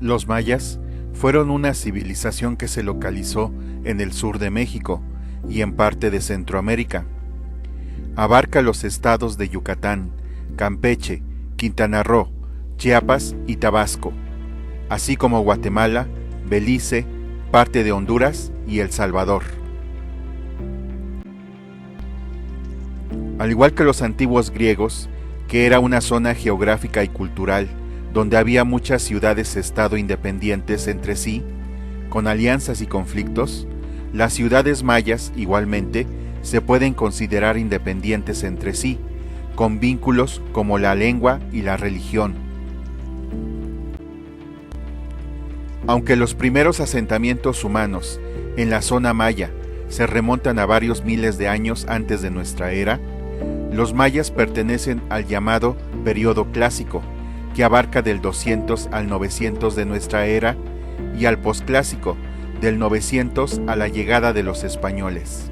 Los mayas fueron una civilización que se localizó en el sur de México y en parte de Centroamérica. Abarca los estados de Yucatán, Campeche, Quintana Roo, Chiapas y Tabasco, así como Guatemala, Belice, parte de Honduras y El Salvador. Al igual que los antiguos griegos, que era una zona geográfica y cultural donde había muchas ciudades-estado independientes entre sí, con alianzas y conflictos, las ciudades mayas, igualmente, se pueden considerar independientes entre sí, con vínculos como la lengua y la religión. Aunque los primeros asentamientos humanos en la zona maya se remontan a varios miles de años antes de nuestra era, los mayas pertenecen al llamado Período Clásico, que abarca del 200 al 900 de nuestra era, y al Posclásico, del 900 a la llegada de los españoles.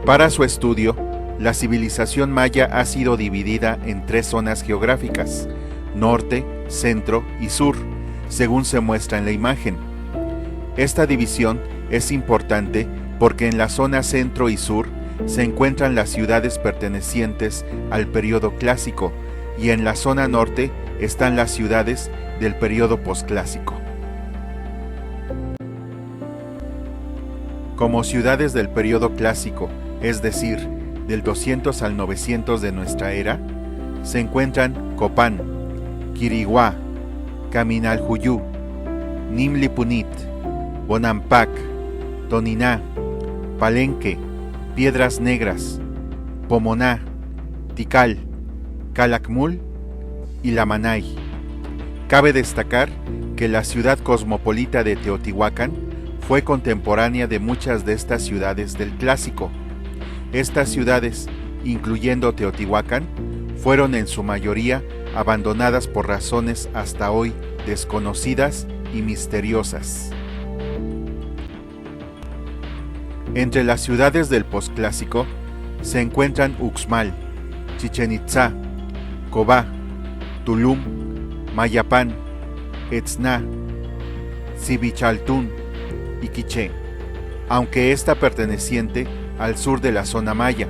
Para su estudio, la civilización maya ha sido dividida en tres zonas geográficas: norte, centro y sur, según se muestra en la imagen. Esta división es importante porque en la zona centro y sur se encuentran las ciudades pertenecientes al período clásico y en la zona norte están las ciudades del período posclásico. Como ciudades del período clásico, es decir, del 200 al 900 de nuestra era, se encuentran Copán, Quiriguá, Caminalhuyú, Nimlipunit, Bonampak, Toniná, Palenque, Piedras Negras, Pomoná, Tikal, Calakmul y Lamanay. Cabe destacar que la ciudad cosmopolita de Teotihuacán fue contemporánea de muchas de estas ciudades del Clásico. Estas ciudades, incluyendo Teotihuacán, fueron en su mayoría abandonadas por razones hasta hoy desconocidas y misteriosas. Entre las ciudades del posclásico se encuentran Uxmal, Chichén Itzá, Cobá, Tulum, Mayapán, Etzná, Sibichaltún y Quiché, aunque esta perteneciente al sur de la zona maya.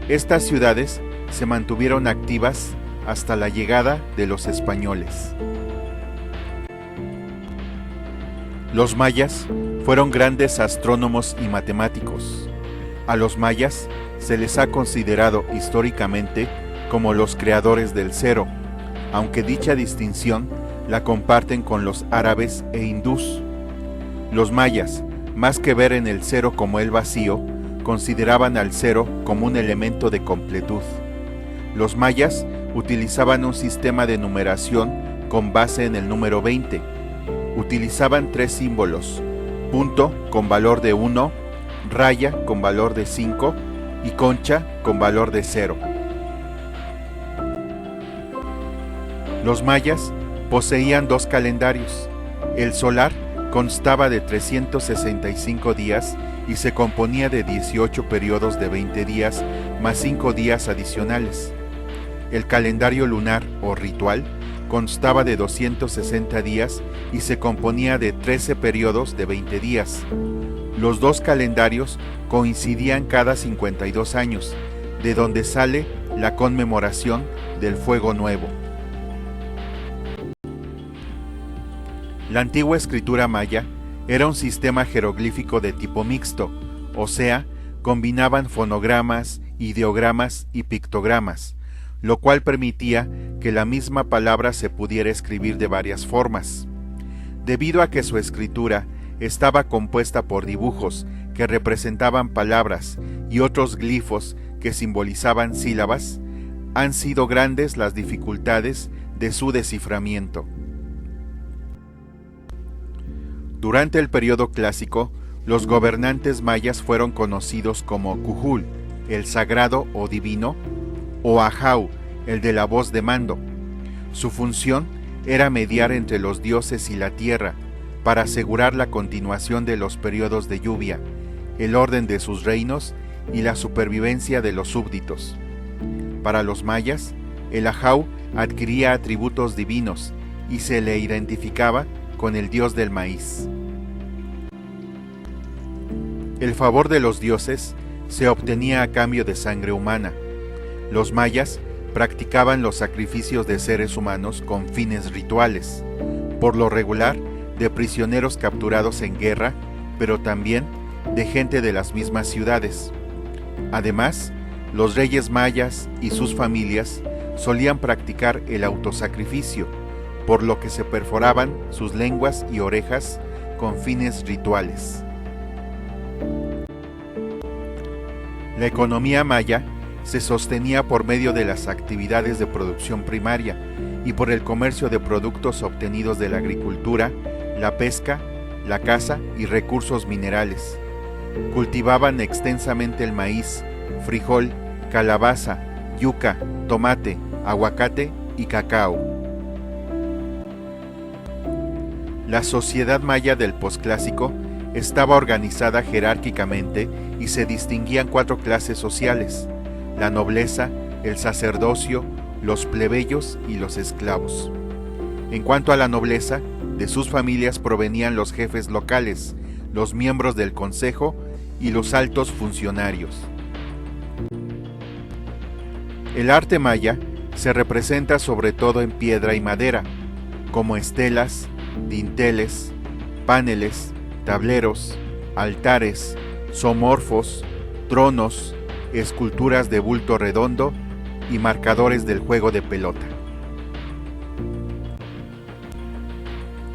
Estas ciudades se mantuvieron activas hasta la llegada de los españoles. Los mayas fueron grandes astrónomos y matemáticos. A los mayas se les ha considerado históricamente como los creadores del cero, aunque dicha distinción la comparten con los árabes e hindús. Los mayas, más que ver en el cero como el vacío, consideraban al cero como un elemento de completud. Los mayas utilizaban un sistema de numeración con base en el número 20. Utilizaban tres símbolos: punto con valor de 1, raya con valor de 5 y concha con valor de 0. Los mayas poseían dos calendarios. El solar constaba de 365 días y se componía de 18 periodos de 20 días más 5 días adicionales. El calendario lunar o ritual constaba de 260 días y se componía de 13 periodos de 20 días. Los dos calendarios coincidían cada 52 años, de donde sale la conmemoración del Fuego Nuevo. La antigua escritura maya era un sistema jeroglífico de tipo mixto, o sea, combinaban fonogramas, ideogramas y pictogramas, lo cual permitía que la misma palabra se pudiera escribir de varias formas. Debido a que su escritura estaba compuesta por dibujos que representaban palabras y otros glifos que simbolizaban sílabas, han sido grandes las dificultades de su desciframiento. Durante el período clásico, los gobernantes mayas fueron conocidos como Cujul, el sagrado o divino, o Ahau, el de la voz de mando. Su función era mediar entre los dioses y la tierra para asegurar la continuación de los periodos de lluvia, el orden de sus reinos y la supervivencia de los súbditos. Para los mayas, el ajau adquiría atributos divinos y se le identificaba con el dios del maíz. El favor de los dioses se obtenía a cambio de sangre humana. Los mayas practicaban los sacrificios de seres humanos con fines rituales, por lo regular de prisioneros capturados en guerra, pero también de gente de las mismas ciudades. Además, los reyes mayas y sus familias solían practicar el autosacrificio, por lo que se perforaban sus lenguas y orejas con fines rituales. La economía maya se sostenía por medio de las actividades de producción primaria y por el comercio de productos obtenidos de la agricultura, la pesca, la caza y recursos minerales. Cultivaban extensamente el maíz, frijol, calabaza, yuca, tomate, aguacate y cacao. La sociedad maya del posclásico estaba organizada jerárquicamente y se distinguían 4 clases sociales: la nobleza, el sacerdocio, los plebeyos y los esclavos. En cuanto a la nobleza, de sus familias provenían los jefes locales, los miembros del consejo y los altos funcionarios. El arte maya se representa sobre todo en piedra y madera, como estelas, dinteles, paneles, tableros, altares, zoomorfos, tronos, esculturas de bulto redondo y marcadores del juego de pelota.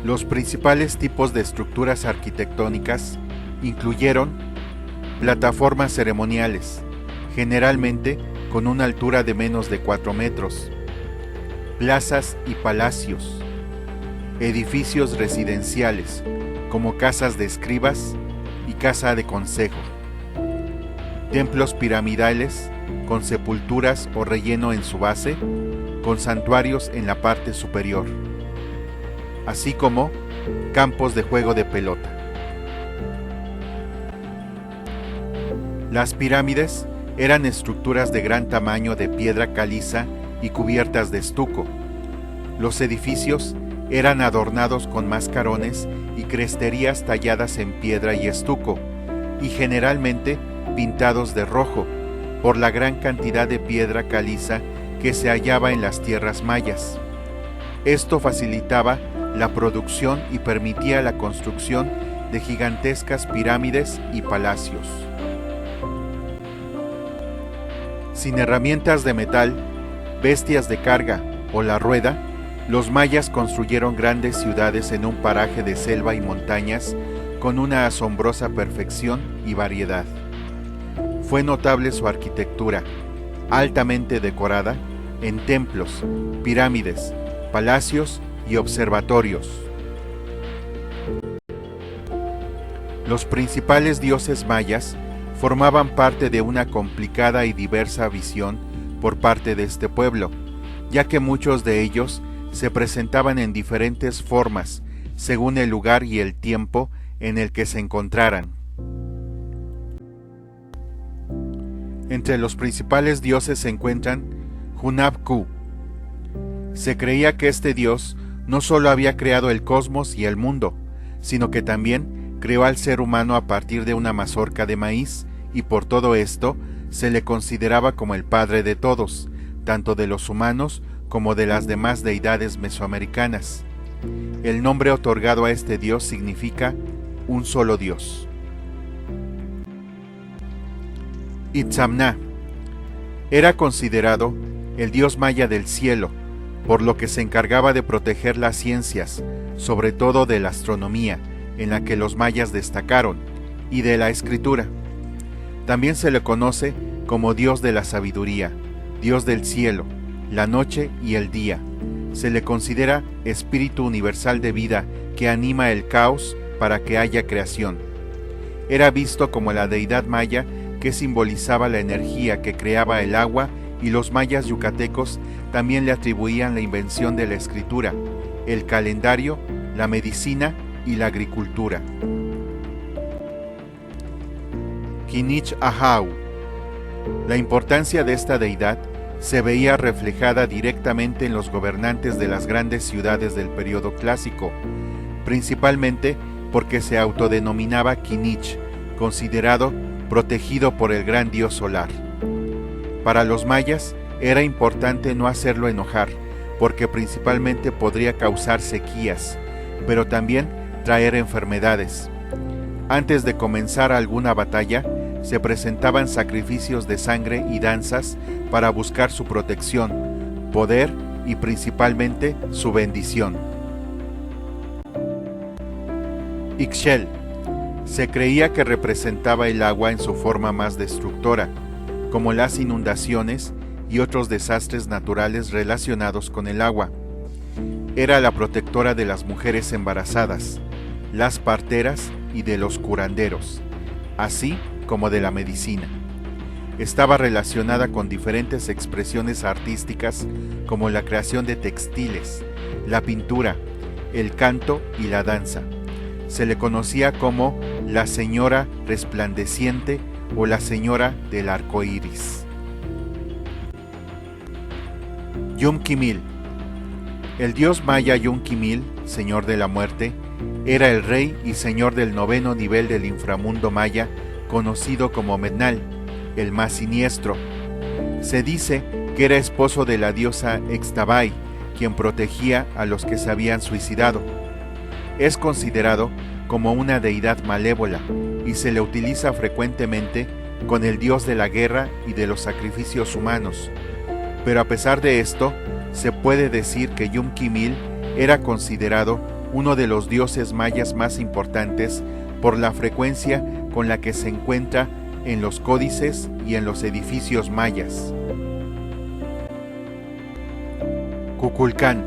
Los principales tipos de estructuras arquitectónicas incluyeron plataformas ceremoniales, generalmente con una altura de menos de 4 metros, plazas y palacios, edificios residenciales, como casas de escribas y casa de consejo, templos piramidales con sepulturas o relleno en su base, con santuarios en la parte superior, así como campos de juego de pelota. Las pirámides eran estructuras de gran tamaño de piedra caliza y cubiertas de estuco. Los edificios eran adornados con mascarones y cresterías talladas en piedra y estuco, y generalmente pintados de rojo, por la gran cantidad de piedra caliza que se hallaba en las tierras mayas. Esto facilitaba la producción y permitía la construcción de gigantescas pirámides y palacios. Sin herramientas de metal, bestias de carga o la rueda, los mayas construyeron grandes ciudades en un paraje de selva y montañas con una asombrosa perfección y variedad. Fue notable su arquitectura, altamente decorada, en templos, pirámides, palacios y observatorios. Los principales dioses mayas formaban parte de una complicada y diversa visión por parte de este pueblo, ya que muchos de ellos se presentaban en diferentes formas según el lugar y el tiempo en el que se encontraran. Entre los principales dioses se encuentran Hunab-Ku. Se creía que este dios no solo había creado el cosmos y el mundo, sino que también creó al ser humano a partir de una mazorca de maíz, y por todo esto se le consideraba como el padre de todos, tanto de los humanos como de las demás deidades mesoamericanas. El nombre otorgado a este dios significa un solo dios. Itzamna era considerado el dios maya del cielo, por lo que se encargaba de proteger las ciencias, sobre todo de la astronomía, en la que los mayas destacaron, y de la escritura. También se le conoce como dios de la sabiduría, dios del cielo, la noche y el día. Se le considera espíritu universal de vida que anima el caos para que haya creación. Era visto como la deidad maya que simbolizaba la energía que creaba el agua, y los mayas yucatecos también le atribuían la invención de la escritura, el calendario, la medicina y la agricultura. Kinich Ahau. La importancia de esta deidad se veía reflejada directamente en los gobernantes de las grandes ciudades del periodo clásico, principalmente porque se autodenominaba Kinich, considerado protegido por el gran dios solar. Para los mayas era importante no hacerlo enojar, porque principalmente podría causar sequías, pero también traer enfermedades. Antes de comenzar alguna batalla, se presentaban sacrificios de sangre y danzas para buscar su protección, poder y principalmente su bendición. Ixchel. Se creía que representaba el agua en su forma más destructora, como las inundaciones y otros desastres naturales relacionados con el agua. Era la protectora de las mujeres embarazadas, las parteras y de los curanderos, así como de la medicina. Estaba relacionada con diferentes expresiones artísticas como la creación de textiles, la pintura, el canto y la danza. Se le conocía como la Señora Resplandeciente o la Señora del Arco Iris. Yum-Kimil. El dios maya Yum-Kimil, señor de la muerte, era el rey y señor del 9º nivel del inframundo maya, conocido como Mednal, el más siniestro. Se dice que era esposo de la diosa Extabai, quien protegía a los que se habían suicidado. Es considerado como una deidad malévola y se le utiliza frecuentemente con el dios de la guerra y de los sacrificios humanos. Pero a pesar de esto, se puede decir que Yum-Kimil era considerado uno de los dioses mayas más importantes por la frecuencia con la que se encuentra en los códices y en los edificios mayas. Kukulcán.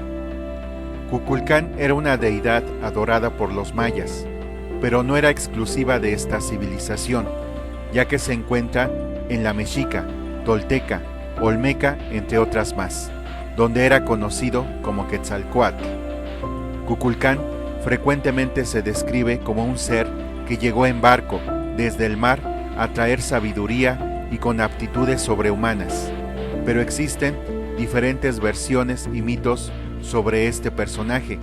Kukulcán era una deidad adorada por los mayas, pero no era exclusiva de esta civilización, ya que se encuentra en la Mexica, Tolteca, Olmeca, entre otras más, donde era conocido como Quetzalcóatl. Kukulcán frecuentemente se describe como un ser que llegó en barco desde el mar a traer sabiduría y con aptitudes sobrehumanas, pero existen diferentes versiones y mitos sobre este personaje.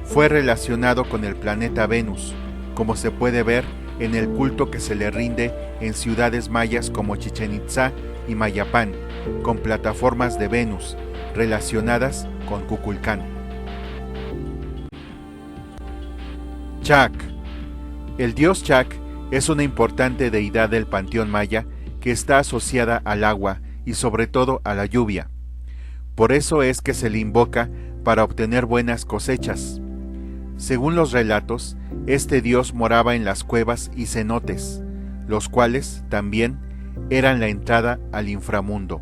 Fue relacionado con el planeta Venus, como se puede ver en el culto que se le rinde en ciudades mayas como Chichén Itzá y Mayapán, con plataformas de Venus relacionadas con Kukulcán. Chac. El dios Chac es una importante deidad del panteón maya que está asociada al agua y sobre todo a la lluvia. Por eso es que se le invoca para obtener buenas cosechas. Según los relatos, este dios moraba en las cuevas y cenotes, los cuales también eran la entrada al inframundo.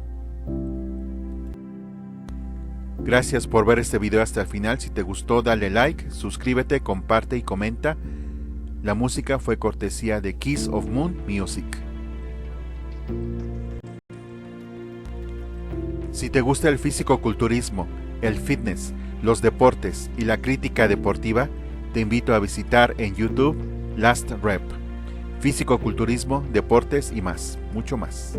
Gracias por ver este video hasta el final. Si te gustó, dale like, suscríbete, comparte y comenta. La música fue cortesía de Kiss of Moon Music. Si te gusta el físico-culturismo, el fitness, los deportes y la crítica deportiva, te invito a visitar en YouTube Last Rep. Físico-culturismo, deportes y más, mucho más.